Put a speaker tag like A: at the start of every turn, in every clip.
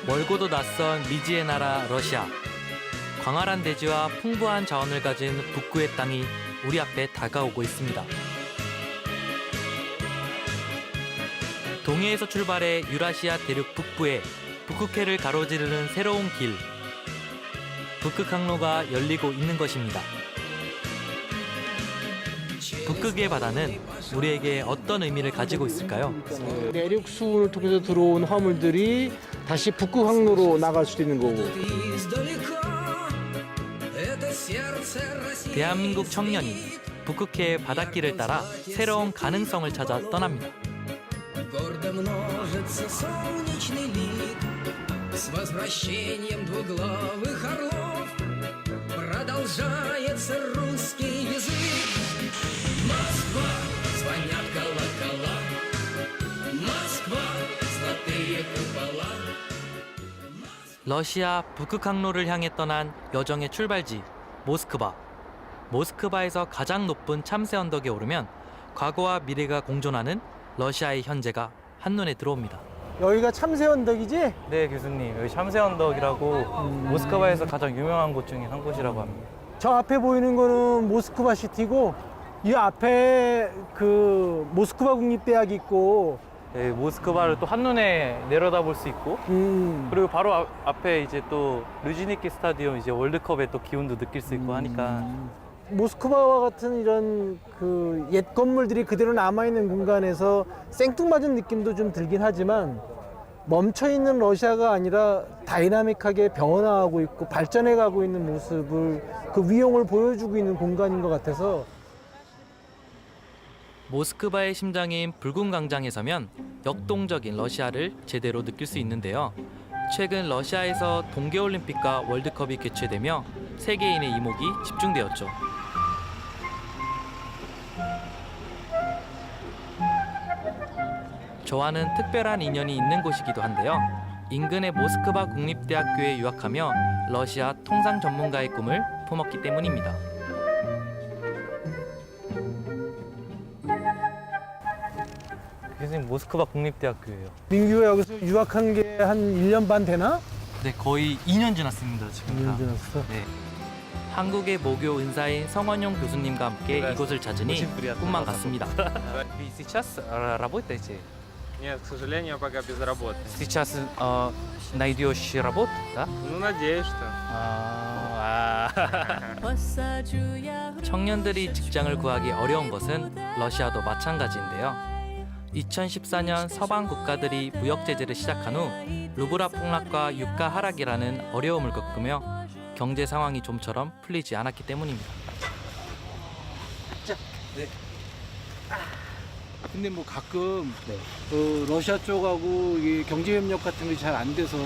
A: 멀고도 낯선 미지의 나라 러시아. 광활한 대지와 풍부한 자원을 가진 북구의 땅이 우리 앞에 다가오고 있습니다. 동해에서 출발해 유라시아 대륙 북부에 북극해를 가로지르는 새로운 길. 북극항로가 열리고 있는 것입니다. 북극의 바다는 우리에게 어떤 의미를 가지고 있을까요?
B: 내륙 수운을 통해서 들어온 화물들이 다시 북극 항로로 나갈 수도 있는 거고.
A: 대한민국 청년이 북극해의 바닷길을 따라 새로운 가능성을 찾아 떠납니다. 러시아 북극항로를 향해 떠난 여정의 출발지 모스크바. 모스크바에서 가장 높은 참새 언덕에 오르면 과거와 미래가 공존하는 러시아의 현재가 한눈에 들어옵니다.
B: 여기가 참새 언덕이지?
C: 네, 교수님. 여기 참새 언덕이라고 모스크바에서 가장 유명한 곳 중에 한 곳이라고 합니다.
B: 저 앞에 보이는 거는 모스크바 시티고 이 앞에 그 모스크바 국립대학이 있고
C: 네, 모스크바를 또 한눈에 내려다볼 수 있고 그리고 바로 앞에 이제 또 르지니키 스타디움 이제 월드컵의 또 기운도 느낄 수 있고 하니까
B: 모스크바와 같은 이런 그 옛 건물들이 그대로 남아있는 공간에서 생뚱맞은 느낌도 좀 들긴 하지만 멈춰있는 러시아가 아니라 다이나믹하게 변화하고 있고 발전해가고 있는 모습을 그 위용을 보여주고 있는 공간인 것 같아서
A: 모스크바의 심장인 붉은 광장에 서면 역동적인 러시아를 제대로 느낄 수 있는데요. 최근 러시아에서 동계올림픽과 월드컵이 개최되며 세계인의 이목이 집중되었죠. 저와는 특별한 인연이 있는 곳이기도 한데요. 인근의 모스크바 국립대학교에 유학하며 러시아 통상 전문가의 꿈을 품었기 때문입니다.
C: 교수님 모스크바 국립대학교예요.
B: 민규가 여기서 유학한 게 한 1년 반 되나?
A: 네, 거의 2년 지났습니다. 지금.
B: 2년 지났어.
A: 네. 한국의 모교 은사인 성원용 교수님과 함께 이곳을 찾으니 꿈만 같습니다.
C: Вы сейчас работаете?
D: Нет, к сожалению, пока без работы.
C: Сейчас найдешь работу, да?
D: Ну, надеюсь, что.
A: 청년들이 직장을 구하기 어려운 것은 러시아도 마찬가지인데요. 2014년 서방 국가들이 무역 제재를 시작한 후 루블화 폭락과 유가 하락이라는 어려움을 겪으며 경제 상황이 좀처럼 풀리지 않았기 때문입니다.
B: 근데 뭐 가끔 러시아 쪽하고 이게 경제협력 같은 게 잘 안 돼서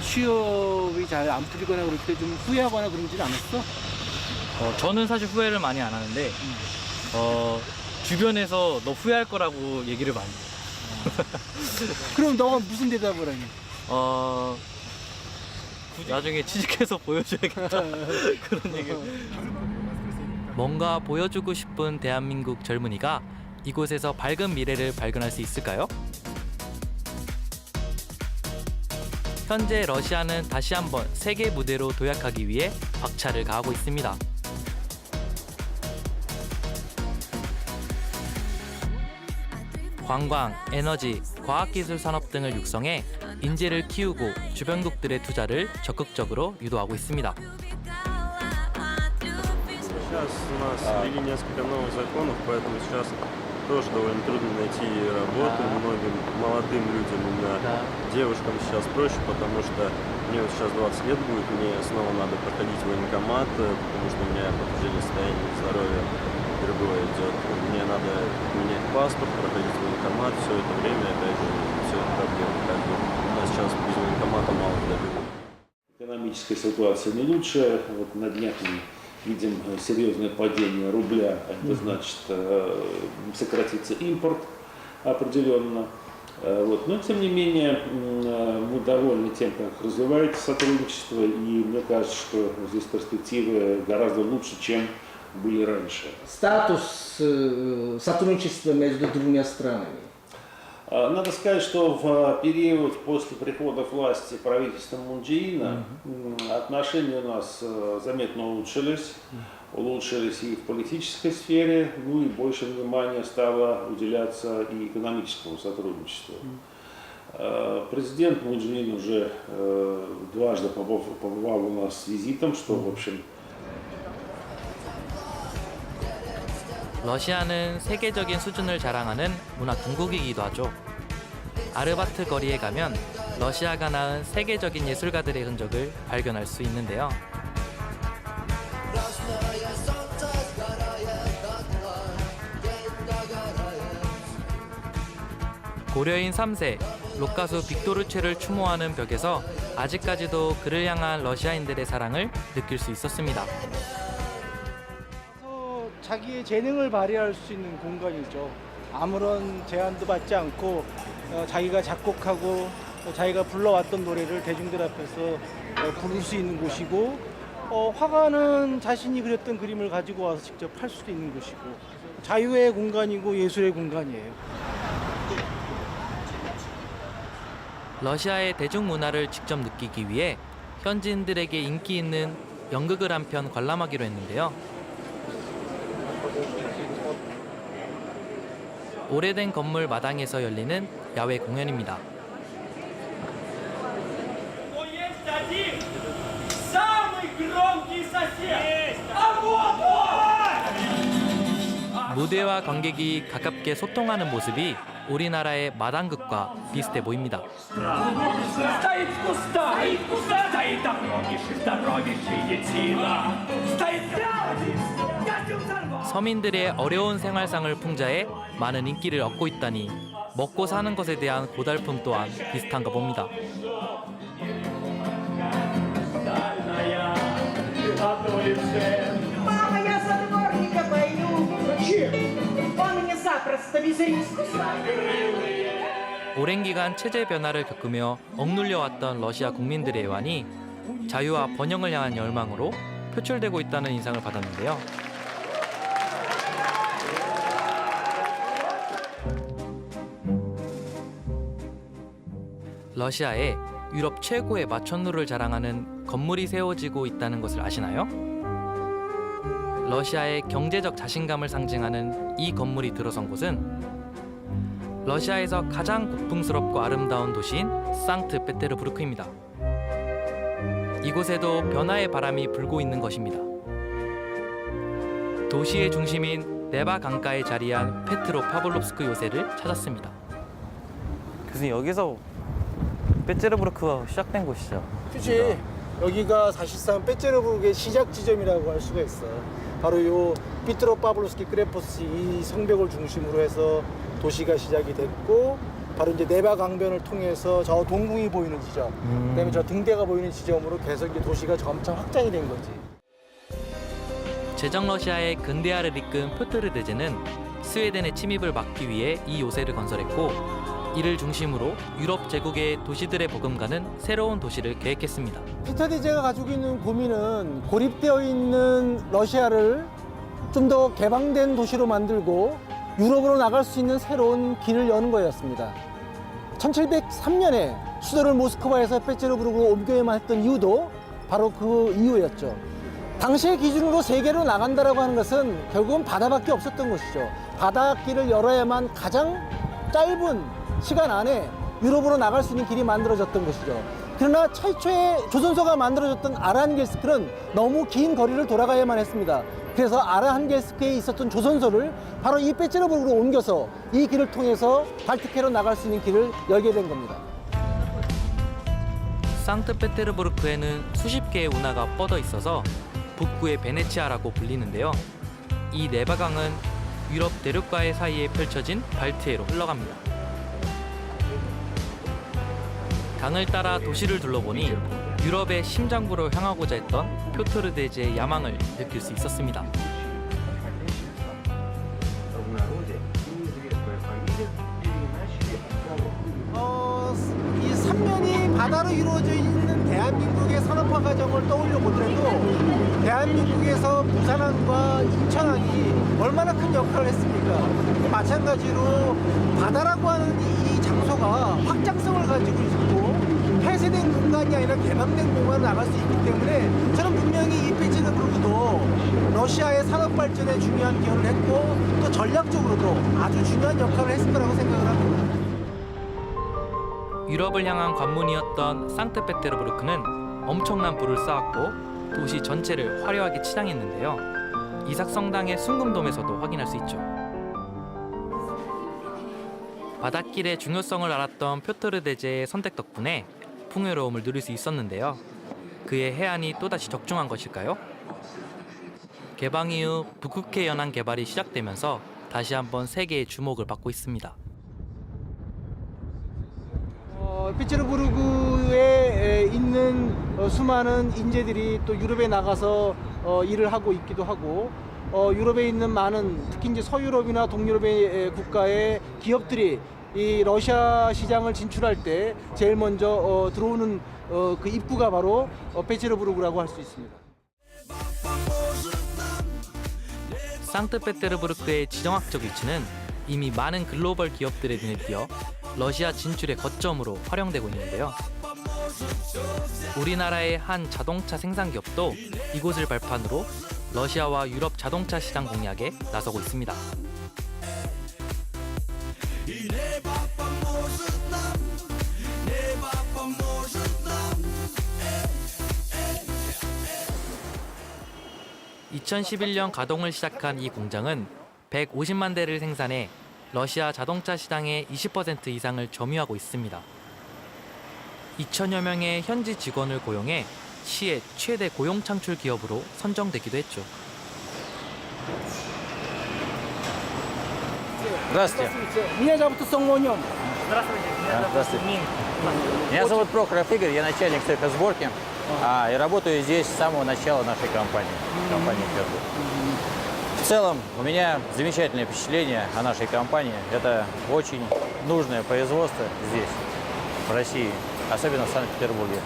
B: 취업이 잘 안 풀리거나 그럴 때 좀 후회하거나 그러진 않았어?
C: 저는 사실 후회를 많이 안 하는데 주변에서 너 후회할 거라고 얘기를 많이 해요.
B: 그럼 너가 무슨 대답을 하니?
C: 나중에 취직해서 보여줘야겠다. 그런 얘기를.
A: 뭔가 보여주고 싶은 대한민국 젊은이가 이곳에서 밝은 미래를 발견할 수 있을까요? 현재 러시아는 다시 한번 세계 무대로 도약하기 위해 박차를 가하고 있습니다. 관광, 에너지, 과학기술 산업 등을 육성해 인재를 키우고 주변국들의 투자를 적극적으로 유도하고 있습니다.
D: Сейчас у нас ввели несколько новых законов, поэтому сейчас тоже довольно трудно найти работу многим молодым людям, именно девушкам сейчас проще, потому что мне вот сейчас 20 лет будет, мне снова надо проходить военкомат, потому что у меня подтверждение состояния здоровья другое идет. Мне надо менять паспорт, проходить военкомат, все это время, опять же, все это проблема. Как бы у нас сейчас без военкомата мало куда бегут.
E: Экономическая ситуация не лучшая. Вот на днях мы видим серьезное падение рубля. Это значит, сократится импорт определенно. Вот. Но, тем не менее, мы довольны тем, как развивается сотрудничество. И мне кажется, что здесь перспективы гораздо лучше, чем были раньше.
F: Статус сотрудничества между двумя странами?
E: Надо сказать, что в период после прихода к власти правительства Мун Чже Ина отношения у нас заметно улучшились и в политической сфере, ну и больше внимания стало уделяться и экономическому сотрудничеству. Президент Мун Чже Ин уже дважды побывал у нас с визитом, что, в общем,
A: 러시아는 세계적인 수준을 자랑하는 문화 강국이기도 하죠. 아르바트 거리에 가면 러시아가 낳은 세계적인 예술가들의 흔적을 발견할 수 있는데요. 고려인 3세 록가수 빅토르체를 추모하는 벽에서 아직까지도 그를 향한 러시아인들의 사랑을 느낄 수 있었습니다.
F: 자기의 재능을 발휘할 수 있는 공간이죠. 아무런 제한도 받지 않고 자기가 작곡하고 자기가 불러왔던 노래를 대중들 앞에서 부를 수 있는 곳이고, 화가는 자신이 그렸던 그림을 가지고 와서 직접 팔 수도 있는 곳이고, 자유의 공간이고 예술의 공간이에요.
A: 러시아의 대중문화를 직접 느끼기 위해 현지인들에게 인기 있는 연극을 한 편 관람하기로 했는데요. 오래된 건물 마당에서 열리는 야외 공연입니다. 무대와 관객이 가깝게 소통하는 모습이 우리나라의 마당극과 비슷해 보입니다. 서민들의 어려운 생활상을 풍자해 많은 인기를 얻고 있다니 먹고 사는 것에 대한 고달픔 또한 비슷한가 봅니다.
G: Мама, я за дворника пою. Зачем? Он мне запросто без риска.
A: 오랜 기간 체제 변화를 겪으며 억눌려왔던 러시아 국민들의 애환이 자유와 번영을 향한 열망으로 표출되고 있다는 인상을 받았는데요. 러시아에 유럽 최고의 마천루를 자랑하는 건물이 세워지고 있다는 것을 아시나요? 러시아의 경제적 자신감을 상징하는 이 건물이 들어선 곳은 러시아에서 가장 고풍스럽고 아름다운 도시인 상트페테르부르크입니다. 이곳에도 변화의 바람이 불고 있는 것입니다. 도시의 중심인 네바 강가에 자리한 페트로파블롭스크 요새를 찾았습니다.
C: 교수님, 여기서 페테르부르크가 시작된 곳이죠.
B: 그치. 여기가 사실상 페테르부르크의 시작 지점이라고 할 수가 있어. 바로 요 피트로파블로스키 크레포스 이 성벽을 중심으로 해서 도시가 시작이 됐고, 바로 이제 네바 강변을 통해서 저 동궁이 보이는 지점, 그다음에 저 등대가 보이는 지점으로 계속 이제 도시가 점차 확장이 된 거지.
A: 제정 러시아의 근대화를 이끈 표트르 대제는 스웨덴의 침입을 막기 위해 이 요새를 건설했고, 이를 중심으로 유럽 제국의 도시들의 버금가는 새로운 도시를 계획했습니다.
B: 피터 대제가 가지고 있는 고민은 고립되어 있는 러시아를 좀 더 개방된 도시로 만들고 유럽으로 나갈 수 있는 새로운 길을 여는 거였습니다. 1703년에 수도를 모스크바에서 페테르부르크로 옮겨야만 했던 이유도 바로 그 이유였죠. 당시의 기준으로 세계로 나간다라고 하는 것은 결국은 바다밖에 없었던 것이죠. 바닷길을 열어야만 가장 짧은 시간 안에 유럽으로 나갈 수 있는 길이 만들어졌던 것이죠. 그러나 최초의 조선소가 만들어졌던 아르한겔스크는 너무 긴 거리를 돌아가야만 했습니다. 그래서 아르한겔스크에 있었던 조선소를 바로 이 페테르부르크로 옮겨서 이 길을 통해서 발트해로 나갈 수 있는 길을 열게 된 겁니다.
A: 상트페테르부르크에는 수십 개의 운하가 뻗어 있어서 북구의 베네치아라고 불리는데요. 이 네바강은 유럽 대륙과의 사이에 펼쳐진 발트해로 흘러갑니다. 강을 따라 도시를 둘러보니 유럽의 심장부로 향하고자 했던 표트르 대제의 야망을 느낄 수 있었습니다.
B: 이 삼면이 바다로 이루어져 있는 대한민국의 산업화 과정을 떠올려 보더라도 대한민국에서 부산항과 인천항이 얼마나 큰 역할을 했습니까? 마찬가지로 바다라고 하는 이 장소가 확장성을 가지고 있고 폐쇄된 공간이 아니라 개방된 공간으로 나갈 수 있기 때문에 저는 분명히 이 페테르부르크도 러시아의 산업 발전에 중요한 기여를 했고 또 전략적으로도 아주 중요한 역할을 했을 거라고 생각을 합니다.
A: 유럽을 향한 관문이었던 상트페테르부르크는 엄청난 부를 쌓았고 도시 전체를 화려하게 치장했는데요. 이삭 성당의 순금돔에서도 확인할 수 있죠. 바닷길의 중요성을 알았던 표트르 대제의 선택 덕분에 풍요로움을 누릴 수 있었는데요. 그의 해안이 또다시 적중한 것일까요? 개방 이후 북극해 연안 개발이 시작되면서 다시 한번 세계의 주목을 받고 있습니다.
B: 피츠르부르크에 있는 수많은 인재들이 또 유럽에 나가서 일을 하고 있기도 하고 유럽에 있는 많은 특히 이제 서유럽이나 동유럽의 국가의 기업들이 이 러시아 시장을 진출할 때 제일 먼저 들어오는 그 입구가 바로 페테르부르크라고 할 수 있습니다.
A: 상트페테르부르크의 지정학적 위치는 이미 많은 글로벌 기업들의 눈에 띄어 러시아 진출의 거점으로 활용되고 있는데요. 우리나라의 한 자동차 생산 기업도 이곳을 발판으로 러시아와 유럽 자동차 시장 공략에 나서고 있습니다. (2011년) 가동을 시작한 이 공장은 150만 대를 생산해 러시아 자동차 시장의 20% 이상을 점유하고 있습니다. 2천여 명의 현지 직원을 고용해 시의 최대 고용 창출 기업으로 선정되기도 했죠.
H: Здравствуйте.
B: Меня зовут Солонён.
H: Здравствуйте. Меня зовут Прохоров Игорь, я начальник цеха сборки и работаю здесь с самого начала нашей компании, компании «Фердо». В целом, у меня замечательное впечатление о нашей компании. Это очень нужное производство здесь, в России, особенно в Санкт-Петербурге.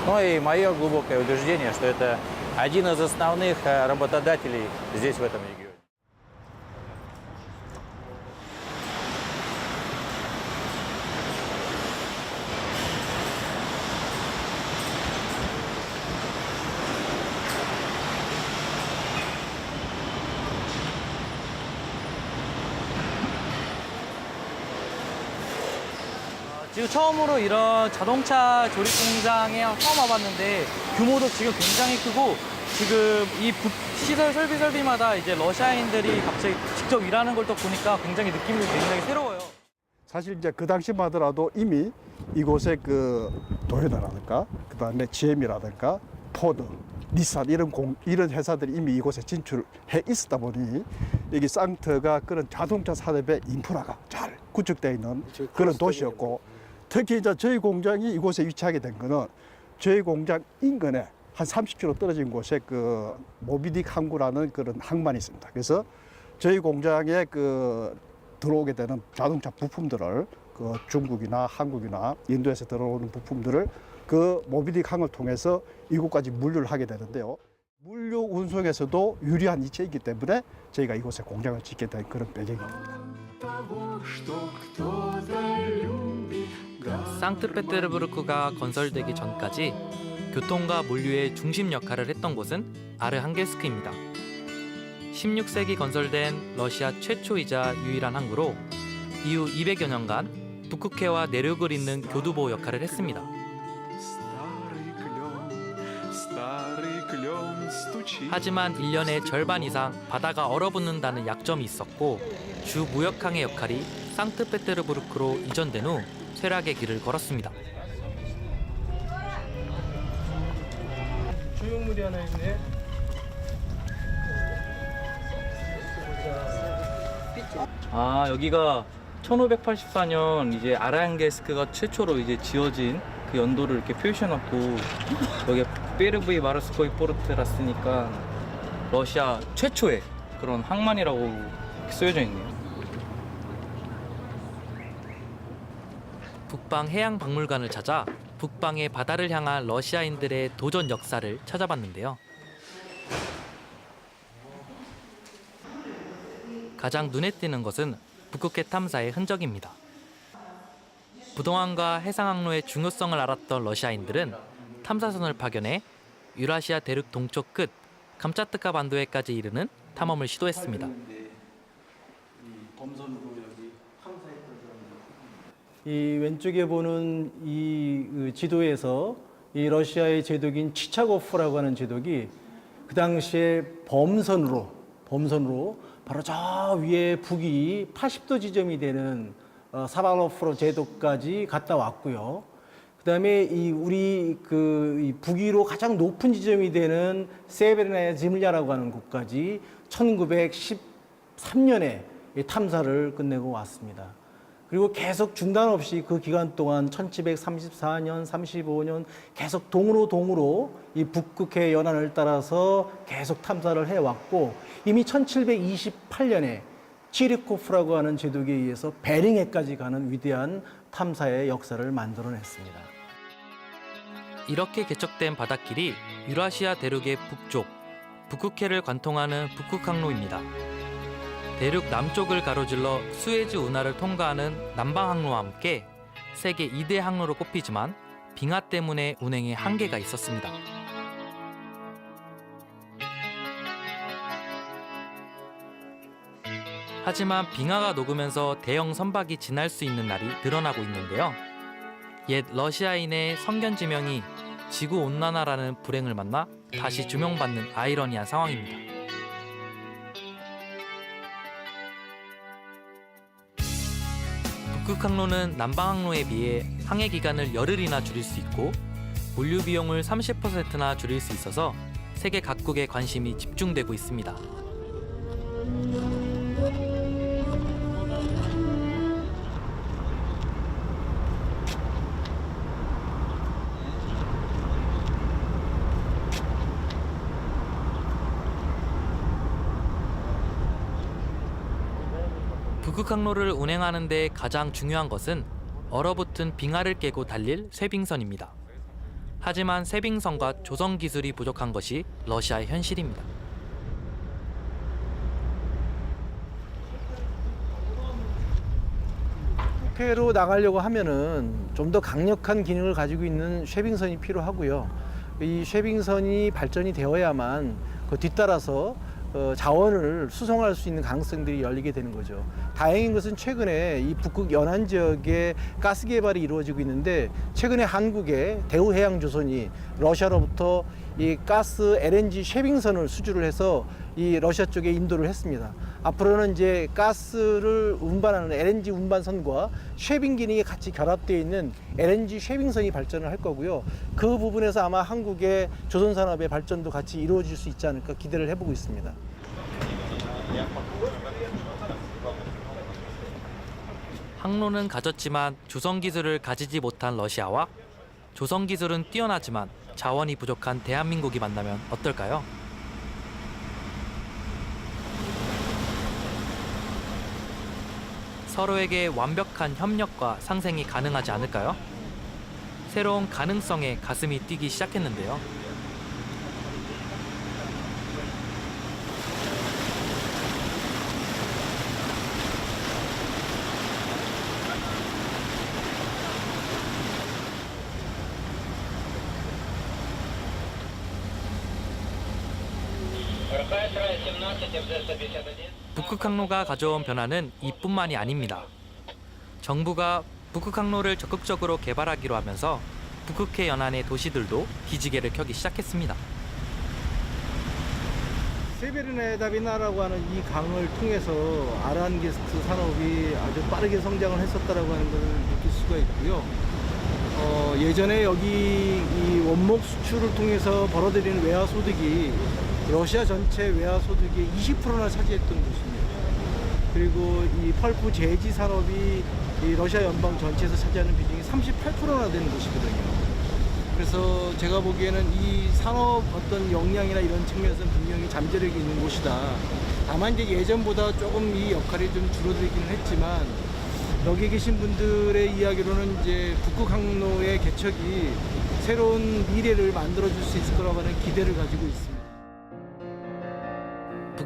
H: Ну и мое глубокое убеждение, что это один из основных работодателей здесь, в этом регионе.
C: 지금 처음으로 이런 자동차 조립 공장에 처음 와봤는데 규모도 지금 굉장히 크고 지금 이 시설 설비마다 이제 러시아인들이 갑자기 직접 일하는 걸 또 보니까 굉장히 느낌이 굉장히 새로워요.
I: 사실 이제 그 당시만 하더라도 이미 이곳에 그 도요타라든가 그다음에 GM이라든가 포드, 닛산 이런 회사들이 이미 이곳에 진출해 있었다 보니 여기 상트가 그런 자동차 산업의 인프라가 잘 구축되어 있는 그런 도시였고 특히 이제 저희 공장이 이곳에 위치하게 된 거는 저희 공장 인근에 한 30km 떨어진 곳에 그 모비딕 항구라는 그런 항만이 있습니다. 그래서 저희 공장에 그 들어오게 되는 자동차 부품들을 그 중국이나 한국이나 인도에서 들어오는 부품들을 그 모비딕 항을 통해서 이곳까지 물류를 하게 되는데요. 물류 운송에서도 유리한 위치이기 때문에 저희가 이곳에 공장을 짓게 된 그런 배경입니다.
A: 상트페테르부르크가 건설되기 전까지 교통과 물류의 중심 역할을 했던 곳은 아르항겔스크입니다. 16세기 건설된 러시아 최초이자 유일한 항구로 이후 200여 년간 북극해와 내륙을 잇는 교두보 역할을 했습니다. 하지만 1년의 절반 이상 바다가 얼어붙는다는 약점이 있었고 주 무역항의 역할이 상트페테르부르크로 이전된 후 쇠락의 길을 걸었습니다.
B: 조형물이 하나 있네.
C: 아, 여기가 1584년 이제 아르항겔스크가 최초로 이제 지어진 그 연도를 이렇게 표시해놨고 여기 페르브이 마르스코이 포르트라 쓰니까 러시아 최초의 그런 항만이라고 쓰여져 있네요.
A: 북방 해양박물관을 찾아 북방의 바다를 향한 러시아인들의 도전 역사를 찾아봤는데요. 가장 눈에 띄는 것은 북극해 탐사의 흔적입니다. 부동항과 해상항로의 중요성을 알았던 러시아인들은 탐사선을 파견해 유라시아 대륙 동쪽 끝 감차트카 반도에까지 이르는 탐험을 시도했습니다.
F: 이 왼쪽에 보는 이 지도에서 이 러시아의 제독인 치차고프라고 하는 제독이 그 당시에 범선으로 바로 저 위에 북위 80도 지점이 되는 사발로프로 제도까지 갔다 왔고요. 그다음에 우리 이 북위로 가장 높은 지점이 되는 세베르나야 지물야라고 하는 곳까지 1913년에 탐사를 끝내고 왔습니다. 그리고 계속 중단 없이 그 기간 동안 1734년, 35년 계속 동으로 이 북극해 연안을 따라서 계속 탐사를 해왔고 이미 1728년에 치리코프라고 하는 제독에 의해서 베링해까지 가는 위대한 탐사의 역사를 만들어냈습니다.
A: 이렇게 개척된 바닷길이 유라시아 대륙의 북쪽, 북극해를 관통하는 북극항로입니다. 대륙 남쪽을 가로질러 수에즈 운하를 통과하는 남방항로와 함께 세계 2대 항로로 꼽히지만 빙하 때문에 운행에 한계가 있었습니다. 하지만 빙하가 녹으면서 대형 선박이 지날 수 있는 날이 늘어나고 있는데요. 옛 러시아인의 성견지명이 지구온난화라는 불행을 만나 다시 조명받는 아이러니한 상황입니다. 북극항로는 남방항로에 비해 항해 기간을 열흘이나 줄일 수 있고 물류 비용을 30%나 줄일 수 있어서 세계 각국의 관심이 집중되고 있습니다. 북극항로를 운행하는 데 가장 중요한 것은 얼어붙은 빙하를 깨고 달릴 쇄빙선입니다. 하지만 쇄빙선과 조성 기술이 부족한 것이 러시아의 현실입니다.
B: 북극해로 나가려고 하면은 좀 더 강력한 기능을 가지고 있는 쇄빙선이 필요하고요. 이 쇄빙선이 발전이 되어야만 그 뒤따라서 자원을 수송할 수 있는 가능성들이 열리게 되는 거죠. 다행인 것은 최근에 이 북극 연안 지역에 가스 개발이 이루어지고 있는데 최근에 한국의 대우해양조선이 러시아로부터 이 가스 LNG 쇄빙선을 수주를 해서 이 러시아 쪽에 인도를 했습니다. 앞으로는 이제 가스를 운반하는 LNG 운반선과 쇄빙 기능이 같이 결합되어 있는 LNG 쇄빙선이 발전을 할 거고요. 그 부분에서 아마 한국의 조선산업의 발전도 같이 이루어질 수 있지 않을까 기대를 해보고 있습니다.
A: 항로는 가졌지만 조성 기술을 가지지 못한 러시아와 조성 기술은 뛰어나지만 자원이 부족한 대한민국이 만나면 어떨까요? 서로에게 완벽한 협력과 상생이 가능하지 않을까요? 새로운 가능성에 가슴이 뛰기 시작했는데요. 북극항로가 가져온 변화는 이뿐만이 아닙니다. 정부가 북극항로를 적극적으로 개발하기로 하면서 북극해 연안의 도시들도 기지개를 켜기 시작했습니다.
F: 세베르나야다비나라고 하는 이 강을 통해서 아란게스트 산업이 아주 빠르게 성장을 했었다라고 하는 것을 느낄 수가 있고요. 예전에 여기 이 원목 수출을 통해서 벌어들이는 외화 소득이 러시아 전체 외화 소득의 20%나 차지했던 곳입니다. 그리고 이 펄프 제지 산업이 이 러시아 연방 전체에서 차지하는 비중이 38%나 되는 곳이거든요. 그래서 제가 보기에는 이 산업 어떤 역량이나 이런 측면에서는 분명히 잠재력이 있는 곳이다. 다만 이제 예전보다 조금 이 역할이 좀 줄어들기는 했지만 여기 계신 분들의 이야기로는 이제 북극항로의 개척이 새로운 미래를 만들어줄 수 있을 거라고 하는 기대를 가지고 있습니다.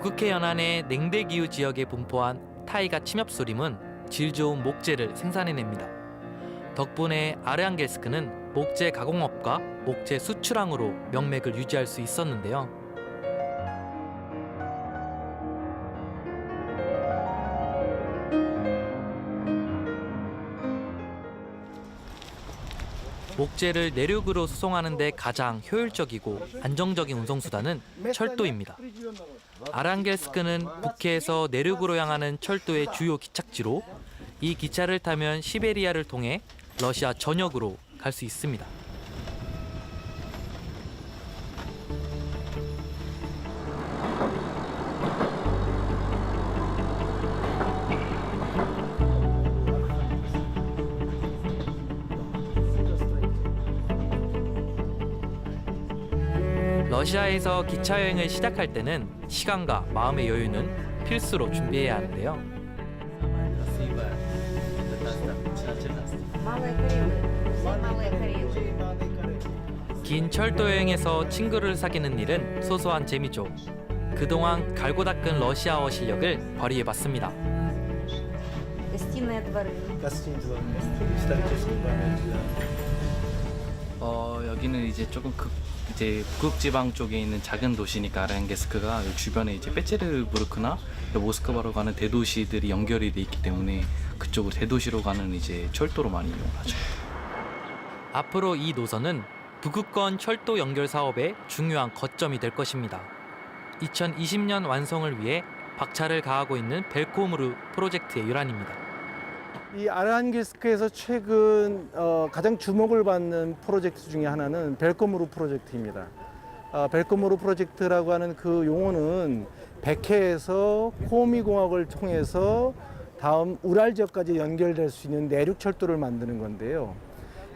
A: 북극해 연안의 냉대기후 지역에 분포한 타이가 침엽수림은 질 좋은 목재를 생산해냅니다. 덕분에 아르한겔스크는 목재 가공업과 목재 수출항으로 명맥을 유지할 수 있었는데요. 목재를 내륙으로 수송하는 데 가장 효율적이고 안정적인 운송수단은 철도입니다. 아르한겔스크는 북해에서 내륙으로 향하는 철도의 주요 기착지로 이 기차를 타면 시베리아를 통해 러시아 전역으로 갈 수 있습니다. 러시아에서 기차 여행을 시작할 때는 시간과 마음의 여유는 필수로 준비해야 하는데요. 긴 철도 여행에서 친구를 사귀는 일은 소소한 재미죠. 그동안 갈고 닦은 러시아어 실력을 발휘해봤습니다.
C: 여기는 이제 조금 이제 북극지방 쪽에 있는 작은 도시니까 아르한겔스크가 주변에 이제 베체르부르크나 모스크바로 가는 대도시들이 연결이 돼 있기 때문에 그쪽으로 대도시로 가는 이제 철도로 많이 이용하죠.
A: 앞으로 이 노선은 북극권 철도 연결 사업의 중요한 거점이 될 것입니다. 2020년 완성을 위해 박차를 가하고 있는 벨코무르 프로젝트의 일환입니다.
B: 이 아르한겔스크에서 최근 가장 주목을 받는 프로젝트 중에 하나는 벨코무르 프로젝트입니다. 벨코무르 프로젝트라고 하는 그 용어는 백해에서 코미공항을 통해서 다음 우랄 지역까지 연결될 수 있는 내륙 철도를 만드는 건데요.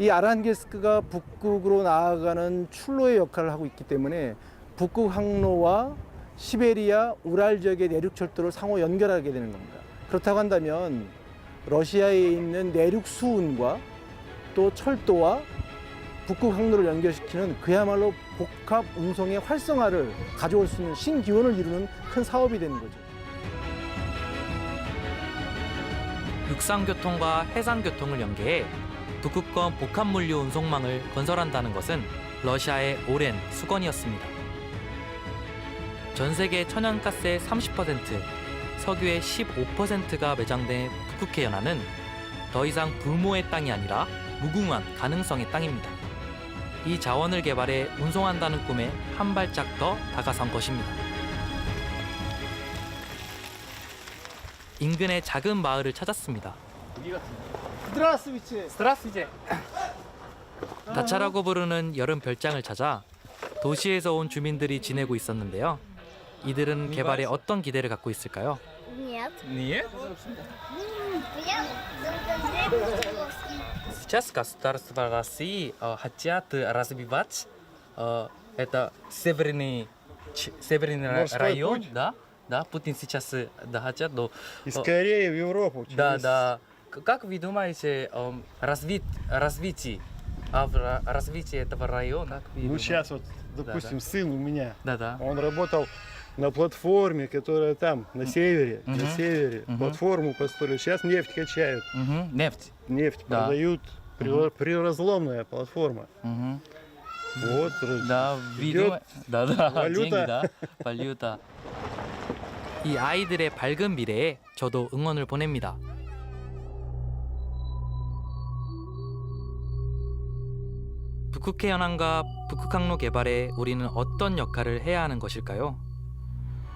B: 이 아르한겔스크가 북극으로 나아가는 출로의 역할을 하고 있기 때문에 북극 항로와 시베리아, 우랄 지역의 내륙 철도를 상호 연결하게 되는 겁니다. 그렇다고 한다면 러시아에 있는 내륙 수운과 또 철도와 북극 항로를 연결시키는 그야말로 복합 운송의 활성화를 가져올 수 있는 신기원을 이루는 큰 사업이 되는 거죠.
A: 육상교통과 해상교통을 연계해 북극권 복합물류 운송망을 건설한다는 것은 러시아의 오랜 수건이었습니다. 전 세계 천연가스의 30%, 석유의 15%가 매장된 북극해 연안은 더 이상 불모의 땅이 아니라 무궁한 가능성의 땅입니다. 이 자원을 개발해 운송한다는 꿈에 한 발짝 더 다가선 것입니다. 인근의 작은 마을을 찾았습니다. 다차라고 부르는 여름 별장을 찾아 도시에서 온 주민들이 지내고 있었는데요. 이들은 개발에 어떤 기대를 갖고 있을까요? Сейчас государство России хотят развивать это северный район, да, Путин сейчас хотят, но
F: И скорее в Европу.
A: да. Как вы думаете, развитие этого района? Как вы
F: Ну
A: думаете?
F: сейчас вот, допустим, сын у меня,
A: Да.
F: он работал на платформе, которая там, на севере, платформу построили. Сейчас нефть качают,
A: Нефть.
F: нефть
A: Да.
F: продают, приразломная платформа. Вот,
A: Да,
F: идет
A: да,
F: валюта.
A: деньги, да, валюта. 이 아이들의 밝은 미래에 저도 응원을 보냅니다. 북극해 연안과 북극항로 개발에 우리는 어떤 역할을 해야 하는 것일까요?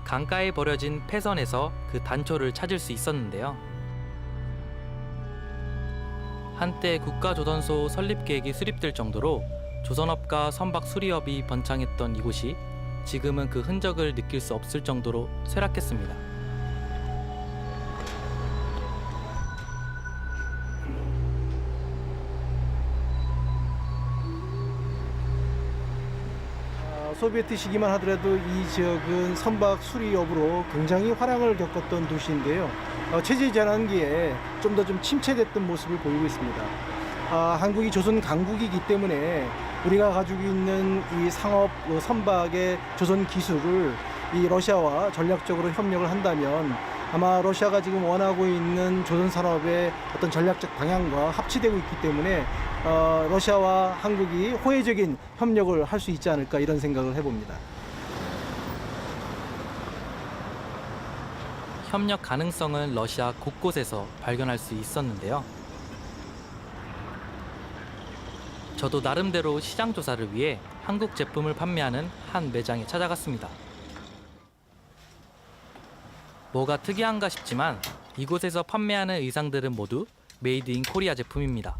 A: 강가에 버려진 폐선에서 그 단초를 찾을 수 있었는데요. 한때 국가조선소 설립 계획이 수립될 정도로 조선업과 선박 수리업이 번창했던 이곳이 지금은 그 흔적을 느낄 수 없을 정도로 쇠락했습니다.
B: 소비에트 시기만 하더라도 이 지역은 선박 수리업으로 굉장히 화랑을 겪었던 도시인데요. 체제 전환기에 좀 더 침체됐던 모습을 보이고 있습니다. 한국이 조선 강국이기 때문에 우리가 가지고 있는 이 상업 선박의 조선 기술을 이 러시아와 전략적으로 협력을 한다면 아마 러시아가 지금 원하고 있는 조선 산업의 어떤 전략적 방향과 합치되고 있기 때문에 러시아와 한국이 호혜적인 협력을 할 수 있지 않을까 이런 생각을 해봅니다.
A: 협력 가능성은 러시아 곳곳에서 발견할 수 있었는데요. 저도 나름대로 시장 조사를 위해 한국 제품을 판매하는 한 매장에 찾아갔습니다. 뭐가 특이한가 싶지만 이곳에서 판매하는 의상들은 모두 메이드 인 코리아 제품입니다.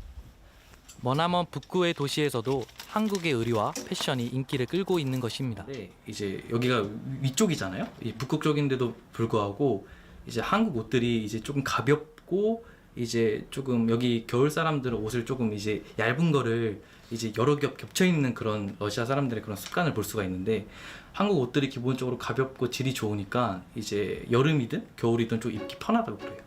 A: 머나먼 북구의 도시에서도 한국의 의류와 패션이 인기를 끌고 있는 것입니다. 네, 이제 여기가 위쪽이잖아요. 북극 쪽인데도 불구하고 이제 한국 옷들이 이제 조금 가볍고 이제 조금 여기 겨울 사람들은 옷을 조금 이제 얇은 거를 이제 여러 겹 겹쳐 있는 그런 러시아 사람들의 그런 습관을 볼 수가 있는데 한국 옷들이 기본적으로 가볍고 질이 좋으니까 이제 여름이든 겨울이든 좀 입기 편하다고 그래요.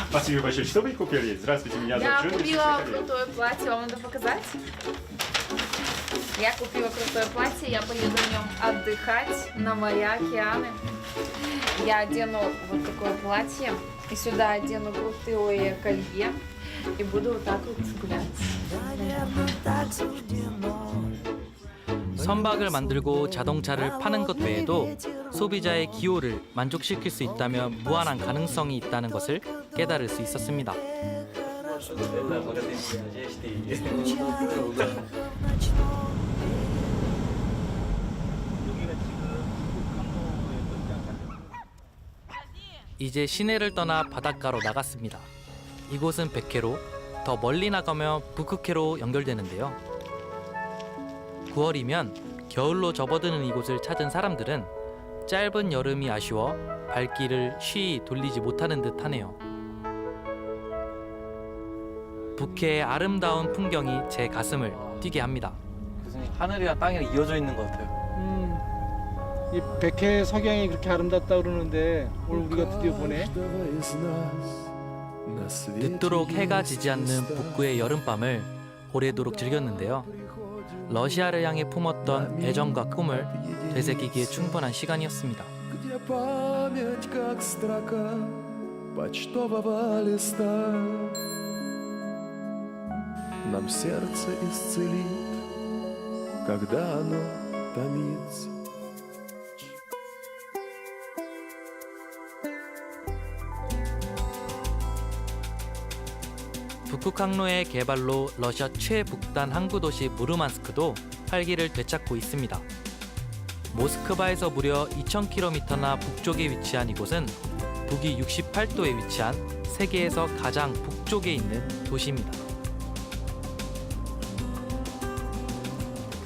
J: Спасибо большое. Что вы купили? Здравствуйте, меня
K: Я
J: зовут Джон.
K: купила крутое платье, вам надо показать? Я купила крутое платье, я поеду в нем отдыхать на моря, океаны. Я одену вот такое платье, и сюда одену крутое колье, и буду вот так вот гулять.
A: 선박을 만들고 자동차를 파는 것 외에도 소비자의 기호를 만족시킬 수 있다면 무한한 가능성이 있다는 것을 깨달을 수 있었습니다. 이제 시내를 떠나 바닷가로 나갔습니다. 이곳은 백회로, 더 멀리 나가면 북극회로 연결되는데요. 9월이면 겨울로 접어드는 이곳을 찾은 사람들은 짧은 여름이 아쉬워 발길을 쉬이 돌리지 못하는 듯 하네요. 북해의 아름다운 풍경이 제 가슴을 뛰게 합니다.
C: 교수님, 하늘이랑 땅이랑 이어져 있는 것 같아요.
F: 이 백해 석양이 그렇게 아름답다 그러는데 오늘 우리가 드디어 보네.
A: 늦도록 해가 지지 않는 북구의 여름밤을 오래도록 즐겼는데요. 러시아를 향해 품었던 애정과 꿈을 되새기기에 충분한 시간이었습니다.
L: Нам сердце исцелит, когда оно томится.
A: 북극 항로의 개발로 러시아 최북단 항구 도시 무르만스크도 활기를 되찾고 있습니다. 모스크바에서 무려 2,000km나 북쪽에 위치한 이곳은 북위 68도에 위치한 세계에서 가장 북쪽에 있는 도시입니다.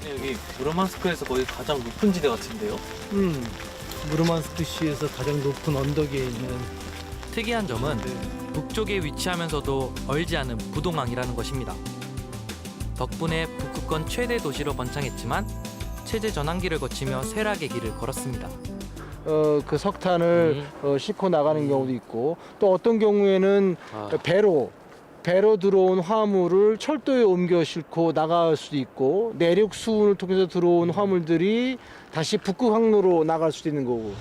C: 여기 무르만스크에서 거의 가장 높은 지대 같은데요?
B: 무르만스크 시에서 가장 높은 언덕에 있는
A: 특이한 점은 북쪽에 위치하면서도 얼지 않은 부동항이라는 것입니다. 덕분에 북극권 최대 도시로 번창했지만 체제 전환기를 거치며 쇠락의 길을 걸었습니다.
B: 그 석탄을 싣고 나가는 경우도 있고 또 어떤 경우에는 배로 들어온 화물을 철도에 옮겨 싣고 나갈 수도 있고 내륙 수운을 통해서 들어온 화물들이 다시 북극 항로로 나갈 수도 있는 거고.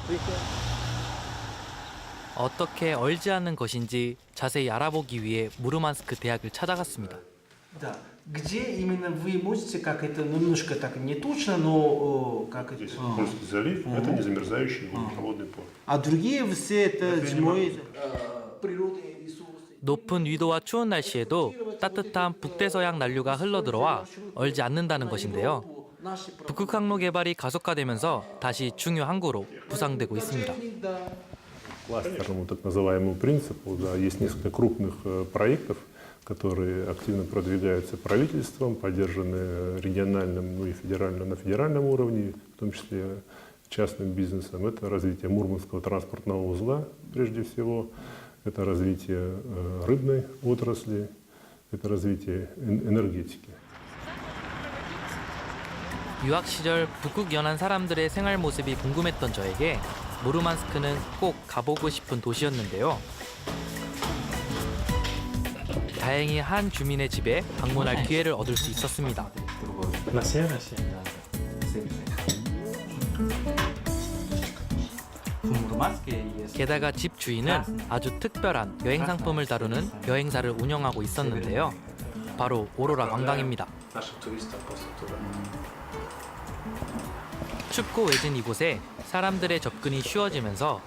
A: 어떻게 얼지 않는 것인지 자세히 알아보기 위해 무르만스크 대학을 찾아갔습니다.
F: Да. Где именно вы можете, как это немножко так не точно, но как это?
J: Здесь Польский залив, это не замерзающий холодный порт.
F: А другие все это зимой природные ресурсы.
A: 높은 위도와 추운 날씨에도 따뜻한 북대서양 난류가 흘러들어와 얼지 않는다는 것인데요. 북극 항로 개발이 가속화되면서 다시 중요 항구로 부상되고 있습니다.
J: Кластерному так называемому принципу, да, есть несколько крупных проектов, которые активно продвигаются правительством, поддержаны региональным, ну и федеральным, на федеральном уровне, в том числе частным бизнесом. Это развитие Мурманского транспортного узла, прежде всего, это развитие рыбной отрасли, это развитие энергетики.
A: 유학 시절 북극 연안 사람들의 생활 모습이 궁금했던 저에게 무르만스크는 꼭 가보고 싶은 도시였는데요. 다행히 한 주민의 집에 방문할 기회를 얻을 수 있었습니다. 게다가 집 주인은 아주 특별한 여행 상품을 다루는 여행사를 운영하고 있었는데요. 바로 오로라 관광입니다. 춥고 외진 이곳에 사람들의 접근이 쉬워지면서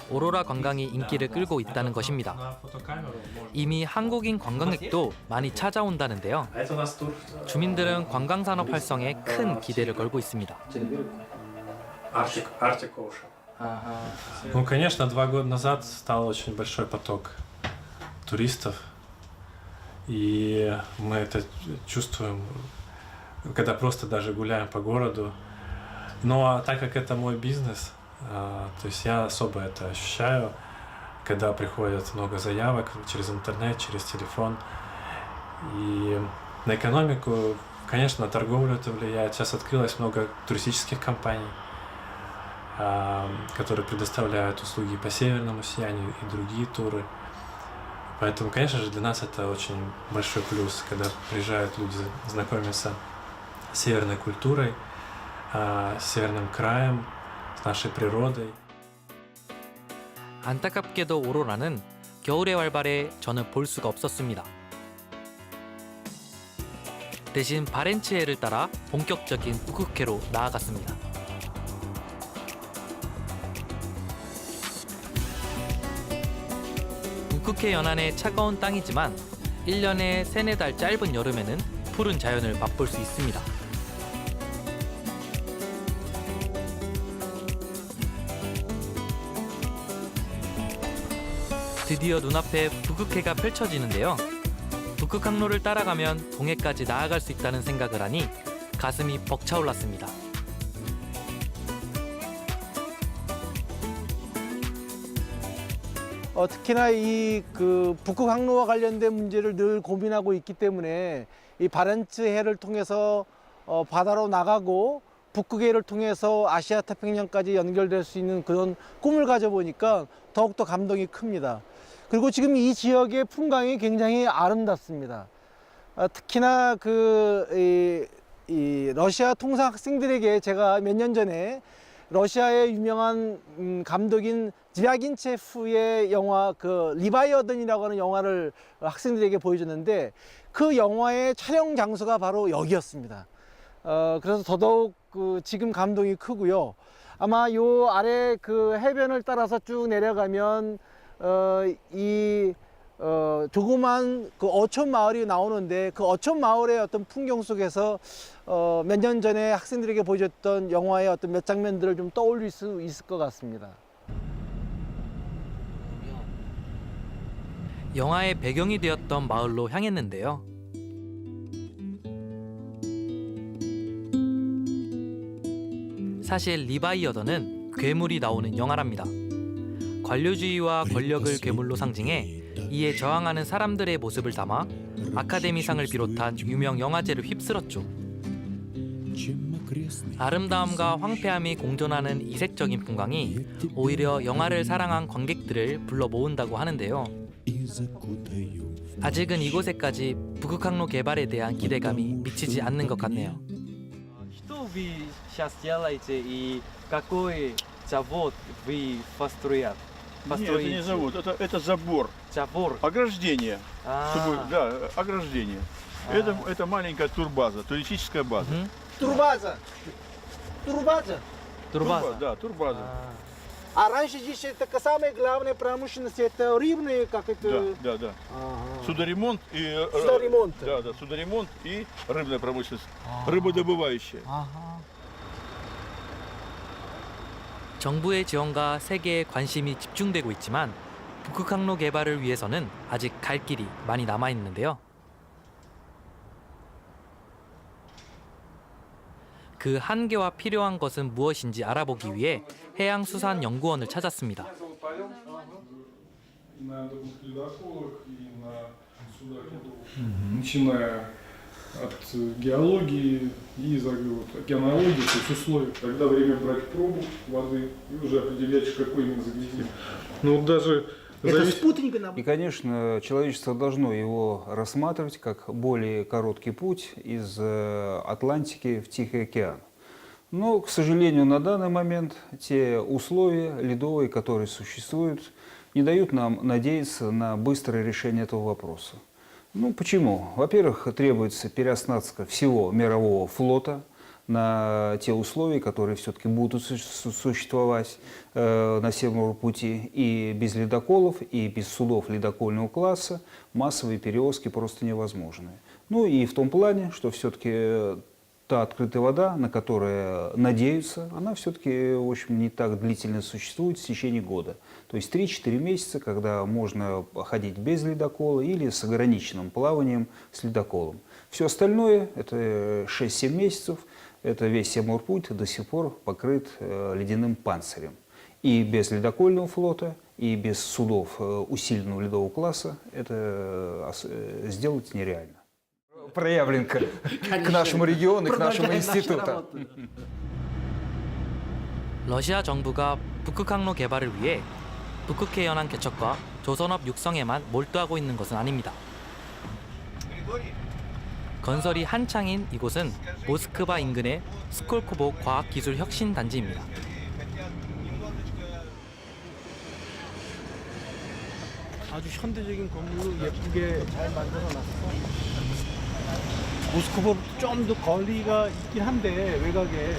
A: 오로라 관광이 인기를 끌고 있다는 것입니다. 이미 한국인 관광객도 많이 찾아온다는데요. 주민들은 관광산업 활성에 큰 기대를 걸고 있습니다.
M: Ну, конечно, 2 года назад стал очень большой поток туристов, и мы это чувствуем, когда просто даже гуляем по городу. Но так как это мой бизнес, то есть я особо это ощущаю, когда приходит много заявок через интернет, через телефон. И на экономику, конечно, на торговлю это влияет. Сейчас открылось много туристических компаний, которые предоставляют услуги по северному сиянию и другие туры. Поэтому, конечно же, для нас это очень большой плюс, когда приезжают люди знакомиться с северной культурой, с северным краем, с нашей природой.
A: 안타깝게도 오로라는 겨울의 활발에 저는 볼 수가 없었습니다. 대신 바렌츠해를 따라 본격적인 북극해로 나아갔습니다. 북극해 연안의 차가운 땅이지만 1년에 3-4달 짧은 여름에는 푸른 자연을 맛볼 수 있습니다. 드디어 눈앞에 북극해가 펼쳐지는데요. 북극항로를 따라가면 동해까지 나아갈 수 있다는 생각을 하니 가슴이 벅차올랐습니다.
B: 특히나 이 그 북극 항로와 관련된 문제를 늘 고민하고 있기 때문에 이 바렌츠해를 통해서 바다로 나가고 북극해를 통해서 아시아 태평양까지 연결될 수 있는 그런 꿈을 가져보니까 더욱더 감동이 큽니다. 그리고 지금 이 지역의 풍광이 굉장히 아름답습니다. 특히나 이 러시아 통상 학생들에게 제가 몇 년 전에 러시아의 유명한 감독인 지아긴체프의 영화 그 리바이어든이라고 하는 영화를 학생들에게 보여줬는데 그 영화의 촬영 장소가 바로 여기였습니다. 그래서 더더욱 지금 감동이 크고요. 아마 요 아래 그 해변을 따라서 쭉 내려가면 조그만 그 어촌 마을이 나오는데 그 어촌 마을의 어떤 풍경 속에서 몇 년 전에 학생들에게 보여줬던 영화의 어떤 몇 장면들을 좀 떠올릴 수 있을 것 같습니다.
A: 영화의 배경이 되었던 마을로 향했는데요. 사실 리바이어던은 괴물이 나오는 영화랍니다. 관료주의와 권력을 괴물로 상징해 이에 저항하는 사람들의 모습을 담아 아카데미상을 비롯한 유명 영화제를 휩쓸었죠. 아름다움과 황폐함이 공존하는 이색적인 풍광이 오히려 영화를 사랑한 관객들을 불러 모은다고 하는데요. 아직은 이곳에까지 북극항로 개발에 대한 기대감이 미치지 않는 것 같네요.
C: Что вы сейчас делаете и какой завод вы построят?
N: Нет, это не завод, это забор.
C: Забор.
N: Ограждение. Чтобы, да, ограждение. Это маленькая турбаза, туристическая база.
B: Турбаза. Турбаза.
C: Турбаза.
N: Да, турбаза.
B: А раньше здесь это самая главная промышленность, это рыбные, как это...
N: Да. Судоремонт и...
B: Судоремонт.
N: Да, судоремонт и рыбная промышленность. Рыбодобывающая.
A: 정부의 지원과 세계의 관심이 집중되고 있지만 북극항로 개발을 위해서는 아직 갈 길이 많이 남아 있는데요. 그 한계와 필요한 것은 무엇인지 알아보기 위해 해양수산연구원을 찾았습니다.
O: Начиная от геологии и океанологии, то есть условий, когда время брать пробу воды и уже определять, какой именно загрязнение. Ну даже
P: И, конечно, человечество должно его рассматривать как более короткий путь из Атлантики в Тихий океан. Но, к сожалению, на данный момент те условия ледовые, которые существуют, не дают нам надеяться на быстрое решение этого вопроса. Ну, почему? Во-первых, требуется переоснастка всего мирового флота на те условия, которые все-таки будут существовать на Северном пути. И без ледоколов, и без судов ледокольного класса массовые перевозки просто невозможны. Ну и в том плане, что все-таки та открытая вода, на которую надеются, она все-таки, в общем, не так длительно существует в течение года. То есть 3-4 месяца, когда можно ходить без ледокола или с ограниченным плаванием с ледоколом. Все остальное, это 6-7 месяцев, это весь Севморпуть до сих пор покрыт ледяным панцирем. И без ледокольного флота, и без судов усиленного ледового класса это сделать нереально. Проявленка к нашему региону, к нашему институту.
A: 러시아 정부가 북극 항로 개발을 위해 북극해 연안 개척과 조선업 육성에만 몰두하고 있는 것은 아닙니다. 건설이 한창인 이곳은 모스크바 인근의 스콜코보 과학기술혁신단지입니다.
B: 아주 현대적인 건물로 예쁘게 잘 만들어놨어. 모스크바로 좀 더 거리가 있긴 한데 외곽에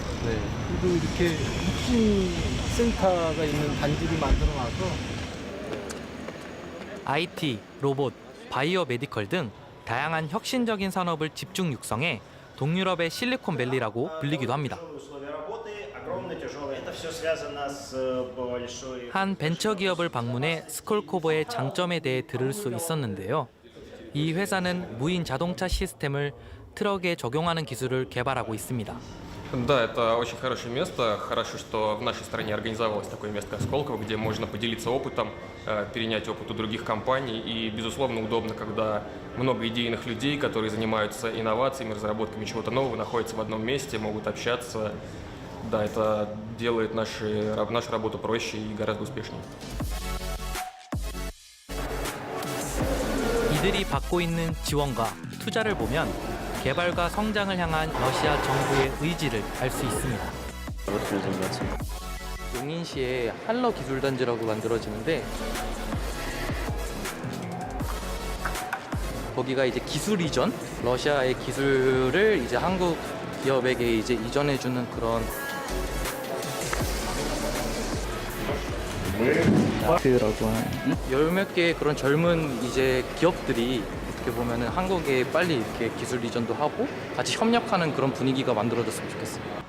B: 그래도 이렇게 혁신 센터가 있는 단지를 만들어놔서
A: IT, 로봇, 바이오 메디컬 등 다양한 혁신적인 산업을 집중 육성해 동유럽의 실리콘밸리라고 불리기도 합니다. 한 벤처기업을 방문해 스콜코보의 장점에 대해 들을 수 있었는데요. 이 회사는 무인 자동차 시스템을 트럭에 적용하는 기술을 개발하고 있습니다.
Q: Да, это очень хорошее место. Хорошо, что в нашей стране организовалось такое место, как Сколково, где можно поделиться опытом, перенять опыт у других компаний. И, безусловно, удобно, когда много идейных людей, которые занимаются инновациями, разработками чего-то нового, находятся в одном месте, могут общаться. Да, это делает нашу работу проще и гораздо успешнее.
A: 이들이 받고 있는 지원과 투자를 보면 개발과 성장을 향한 러시아 정부의 의지를 알 수 있습니다. 용인시의 한러 기술단지라고 만들어지는데 거기가 이제 기술 이전, 러시아의 기술을 이제 한국 기업에게 이제 이전해주는 그런 열 몇 개의 그런 젊은 이제 기업들이 어떻게 보면은 한국에 빨리 이렇게 기술 이전도 하고 같이 협력하는 그런 분위기가 만들어졌으면 좋겠습니다.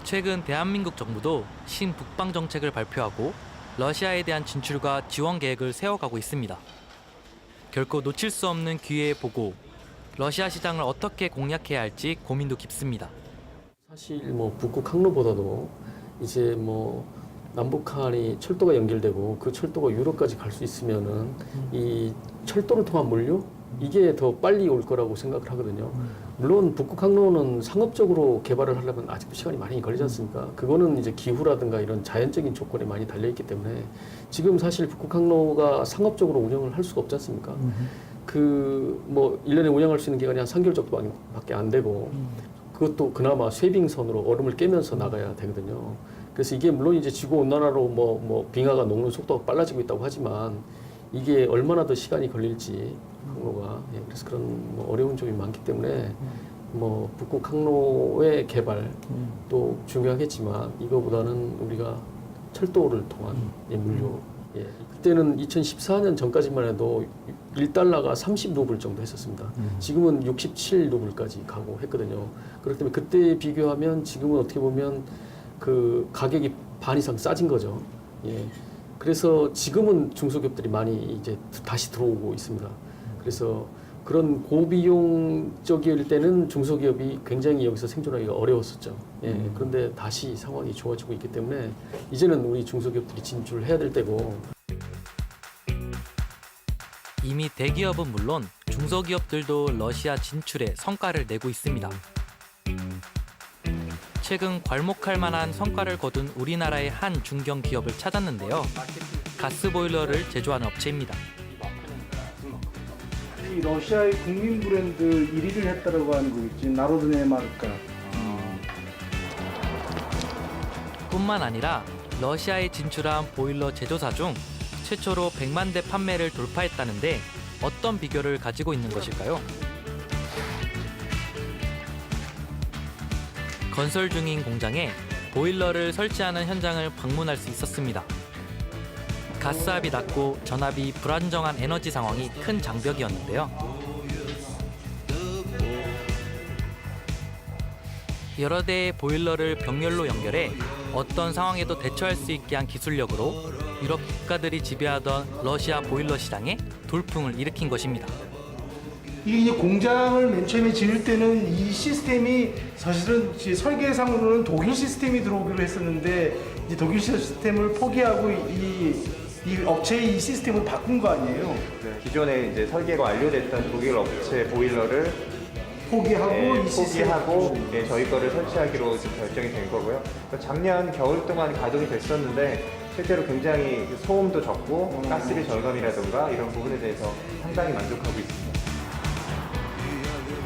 A: 최근 대한민국 정부도 신북방 정책을 발표하고 러시아에 대한 진출과 지원 계획을 세워가고 있습니다. 결코 놓칠 수 없는 기회에 보고 러시아 시장을 어떻게 공략해야 할지 고민도 깊습니다.
R: 사실 뭐 북극 항로보다도 이제 뭐 남북한이 철도가 연결되고 그 철도가 유럽까지 갈 수 있으면은 이 철도를 통한 물류 이게 더 빨리 올 거라고 생각을 하거든요. 물론 북극 항로는 상업적으로 개발을 하려면 아직도 시간이 많이 걸리지 않습니까? 그거는 이제 기후라든가 이런 자연적인 조건에 많이 달려 있기 때문에 지금 사실 북극 항로가 상업적으로 운영을 할 수가 없지 않습니까? 그 뭐 1년에 운영할 수 있는 기간이 한 3개월 정도밖에 안 되고 그것도 그나마 쇄빙선으로 얼음을 깨면서 나가야 되거든요. 그래서 이게 물론 이제 지구 온난화로 뭐 빙하가 녹는 속도가 빨라지고 있다고 하지만 이게 얼마나 더 시간이 걸릴지 항로가 그래서 그런 뭐 어려운 점이 많기 때문에 뭐 북극 항로의 개발도 중요하겠지만 이거보다는 우리가 철도를 통한 물류 그때는 2014년 전까지만 해도 1달러가 30루블 정도 했었습니다. 지금은 67루블까지 가고 했거든요. 그렇기 때문에 그때 비교하면 지금은 어떻게 보면 그 가격이 반 이상 싸진 거죠. 그래서 지금은 중소기업들이 많이 이제 다시 들어오고 있습니다. 그래서 그런 고비용적일 때는 중소기업이 굉장히 여기서 생존하기가 어려웠었죠. 그런데 다시 상황이 좋아지고 있기 때문에 이제는 우리 중소기업들이 진출을 해야 될 때고.
A: 이미 대기업은 물론 중소기업들도 러시아 진출에 성과를 내고 있습니다. 최근 괄목할 만한 성과를 거둔 우리나라의 한 중견 기업을 찾았는데요. 가스보일러를 제조하는 업체입니다.
F: 이 러시아의 국민 브랜드 1위를 했다라고 하는 거 있지, 나로드네 마르카.
A: 뿐만 아니라 러시아에 진출한 보일러 제조사 중 최초로 100만 대 판매를 돌파했다는데 어떤 비결을 가지고 있는 것일까요? 건설 중인 공장에 보일러를 설치하는 현장을 방문할 수 있었습니다. 가스압이 낮고 전압이 불안정한 에너지 상황이 큰 장벽이었는데요. 여러 대의 보일러를 병렬로 연결해 어떤 상황에도 대처할 수 있게 한 기술력으로 유럽 국가들이 지배하던 러시아 보일러 시장에 돌풍을 일으킨 것입니다.
F: 이게 이제 공장을 맨 처음에 지을 때는 이 시스템이 사실은 설계상으로는 독일 시스템이 들어오기로 했었는데 이제 독일 시스템을 포기하고 이 업체의 이 시스템으로 바꾼 거 아니에요?
S: 기존에 이제 설계가 완료됐던 독일 업체 보일러를
F: 포기하고
S: 예, 저희 거를 설치하기로 지금 결정이 된 거고요. 작년 겨울 동안 가동이 됐었는데 실제로 굉장히 소음도 적고 가스비 절감이라든가 이런 부분에 대해서 상당히 만족하고 있습니다.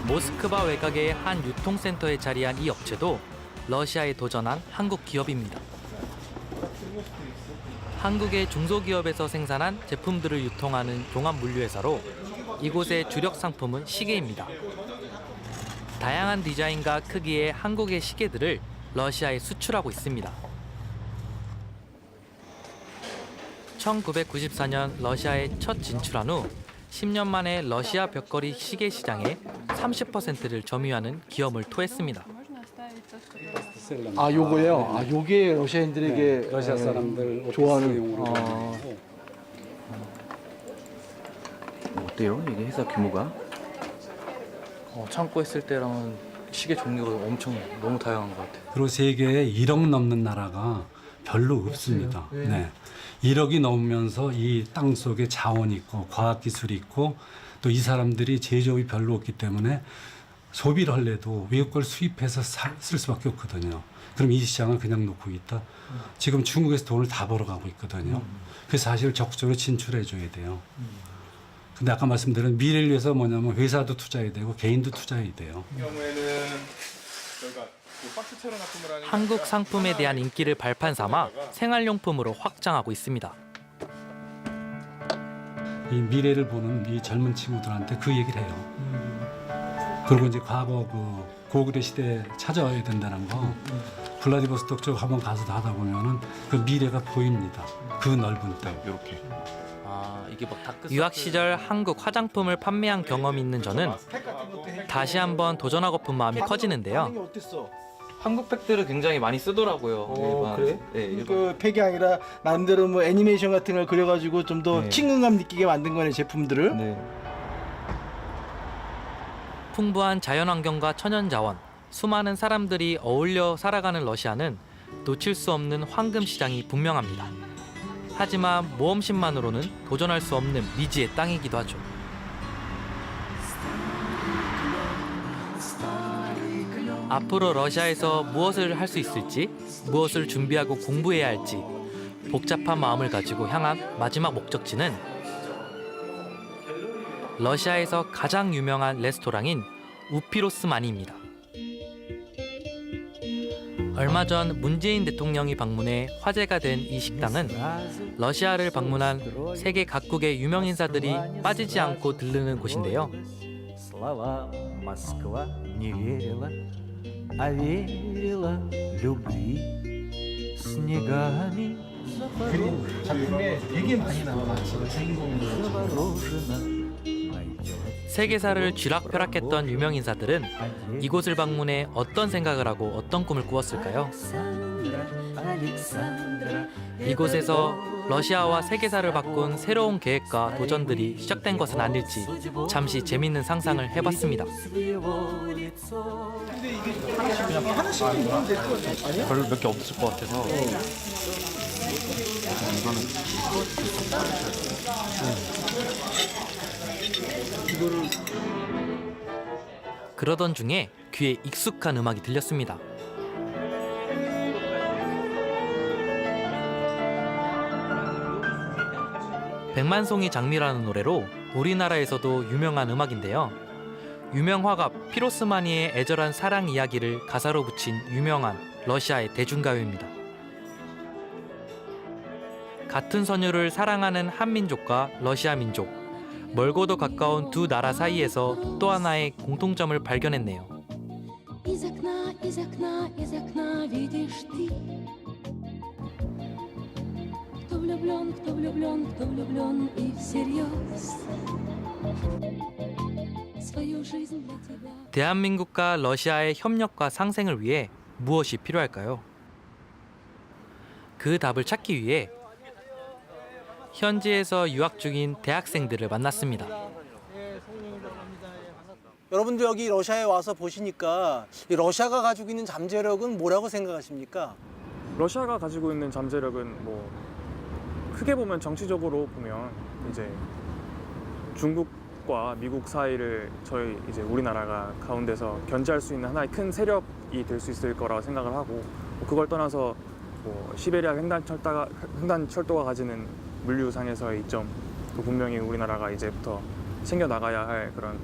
A: 모스크바 외곽의 한 유통센터에 자리한 이 업체도 러시아에 도전한 한국 기업입니다. 한국의 중소기업에서 생산한 제품들을 유통하는 종합물류회사로 이곳의 주력 상품은 시계입니다. 다양한 디자인과 크기의 한국의 시계들을 러시아에 수출하고 있습니다. 1994년 러시아에 첫 진출한 후 10년 만에 러시아 벽걸이 시계 시장의 30%를 점유하는 기업을 토했습니다.
F: 아, 요거요? 아, 요게 러시아인들에게
T: 러시아 사람들
F: 좋아하는
C: 어때요? 이게 회사 규모가? 창고 했을 때랑은 시계 종류가 엄청 너무 다양한 것 같아요.
T: 그리고 세계에 1억 넘는 나라가 별로 없습니다. 네. 1억이 넘으면서 이 땅 속에 자원이 있고 과학기술이 있고 또 이 사람들이 제조업이 별로 없기 때문에 소비를 하려도 외국 걸 수입해서 쓸 수밖에 없거든요. 그럼 이 시장을 그냥 놓고 있다. 지금 중국에서 돈을 다 벌어가고 있거든요. 그래서 사실 적극적으로 진출해 줘야 돼요. 근데 아까 말씀드린 미래를 위해서 뭐냐면 회사도 투자해야 되고 개인도 투자해야 돼요.
U: 경우에는 저희가 박스처럼 납품을 하는
A: 한국 상품에 대한 인기를 발판 삼아 생활용품으로 확장하고 있습니다.
T: 이 미래를 보는 이 젊은 친구들한테 그 얘기를 해요. 그리고 이제 과거 그 고구려 시대에 찾아와야 된다는 거. 블라디보스톡 쪽 한번 가서 하다 보면은 그 미래가 보입니다. 그 넓은 땅 이렇게.
A: 유학 시절 한국 화장품을 판매한 경험이 있는 저는 다시 한번 도전하고픈 마음이 커지는데요.
C: 한국 팩들을 굉장히 많이 쓰더라고요.
F: 그래?
C: 네,
F: 그 팩이 아니라 나름대로 뭐 애니메이션 같은 걸 그려가지고 좀 더 친근감 느끼게 만든 거네, 제품들을.
A: 풍부한 자연환경과 천연자원, 수많은 사람들이 어울려 살아가는 러시아는 놓칠 수 없는 황금 시장이 분명합니다. 하지만 모험심만으로는 도전할 수 없는 미지의 땅이기도 하죠. 앞으로 러시아에서 무엇을 할 수 있을지, 무엇을 준비하고 공부해야 할지 복잡한 마음을 가지고 향한 마지막 목적지는 러시아에서 가장 유명한 레스토랑인 우피로스마니입니다. 얼마 전 문재인 대통령이 방문해 화제가 된 이 식당은 러시아를 방문한 세계 각국의 유명 인사들이 빠지지 않고 들르는 곳인데요.
F: 그림 작품에 되게 많이 나와. 주인공으로.
A: 세계사를 쥐락펴락했던 유명 인사들은 이곳을 방문해 어떤 생각을 하고 어떤 꿈을 꾸었을까요? 이곳에서 러시아와 세계사를 바꾼 새로운 계획과 도전들이 시작된 것은 아닐지 잠시 재밌는 상상을 해봤습니다.
F: 하나씩 입으면 될 것 같아. 아니야?
C: 별로 몇 개 없을 것 같아서.
A: 그러던 중에 귀에 익숙한 음악이 들렸습니다. 백만송이 장미라는 노래로 우리나라에서도 유명한 음악인데요. 유명 화가 피로스마니의 애절한 사랑 이야기를 가사로 붙인 유명한 러시아의 대중가요입니다. 같은 선유를 사랑하는 한민족과 러시아 민족, 멀고도 가까운 두 나라 사이에서 또 하나의 공통점을 발견했네요.
D: Из окна, из окна, из окна видишь ты. Кто влюблен, кто влюблен, кто влюблен и всерьез. Свою жизнь для тебя.
A: 대한민국과 러시아의 협력과 상생을 위해 무엇이 필요할까요? 그 답을 찾기 위해 현지에서 유학 중인 대학생들을 만났습니다.
B: 여러분들 여기 러시아에 와서 보시니까 이 러시아가 가지고 있는 잠재력은 뭐라고 생각하십니까?
V: 러시아가 가지고 있는 잠재력은 뭐 크게 보면 정치적으로 보면 이제 중국과 미국 사이를 저희 이제 우리나라가 가운데서 견제할 수 있는 하나의 큰 세력이 될 수 있을 거라고 생각을 하고, 그걸 떠나서 뭐 시베리아 횡단철도가 가지는 물류상에서의 이점도 분명히 우리나라가 이제부터 챙겨 나가야 할 그런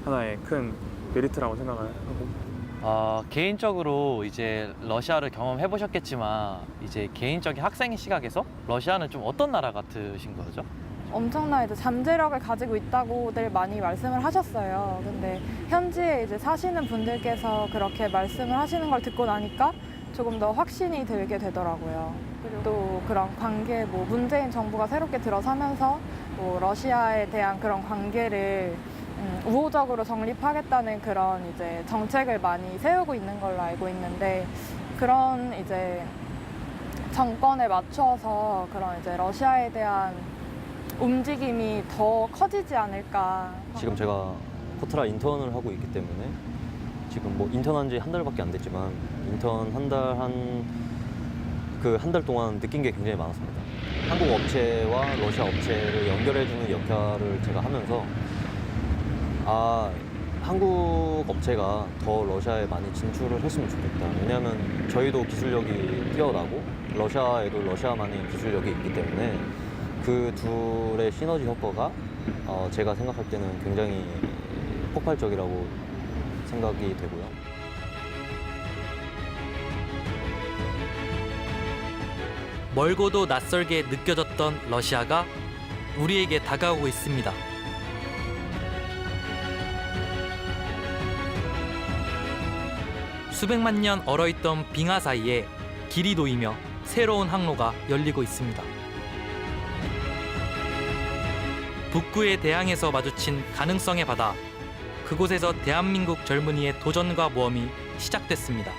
V: 하나의 큰 메리트라고 생각을 하고.
C: 개인적으로 이제 러시아를 경험해 보셨겠지만 이제 개인적인 학생의 시각에서 러시아는 좀 어떤 나라 같으신 거죠?
W: 엄청난 이제 잠재력을 가지고 있다고들 많이 말씀을 하셨어요. 근데 현지에 이제 사시는 분들께서 그렇게 말씀을 하시는 걸 듣고 나니까 조금 더 확신이 들게 되더라고요. 그리고 또 그런 관계, 뭐 문재인 정부가 새롭게 들어서면서 뭐 러시아에 대한 그런 관계를 우호적으로 정립하겠다는 그런 이제 정책을 많이 세우고 있는 걸로 알고 있는데, 그런 이제 정권에 맞춰서 그런 이제 러시아에 대한 움직임이 더 커지지 않을까.
X: 지금 제가 코트라 인턴을 하고 있기 때문에 지금 뭐 인턴한 지 한 달밖에 안 됐지만 인턴 한 달 동안 느낀 게 굉장히 많았습니다. 한국 업체와 러시아 업체를 연결해주는 역할을 제가 하면서 한국 업체가 더 러시아에 많이 진출을 했으면 좋겠다. 왜냐하면 저희도 기술력이 뛰어나고 러시아에도 러시아만의 기술력이 있기 때문에 그 둘의 시너지 효과가 제가 생각할 때는 굉장히 폭발적이라고 생각이 되고요.
A: 멀고도 낯설게 느껴졌던 러시아가 우리에게 다가오고 있습니다. 수백만 년 얼어있던 빙하 사이에 길이 놓이며 새로운 항로가 열리고 있습니다. 북구의 대항에서 마주친 가능성의 바다, 그곳에서 대한민국 젊은이의 도전과 모험이 시작됐습니다.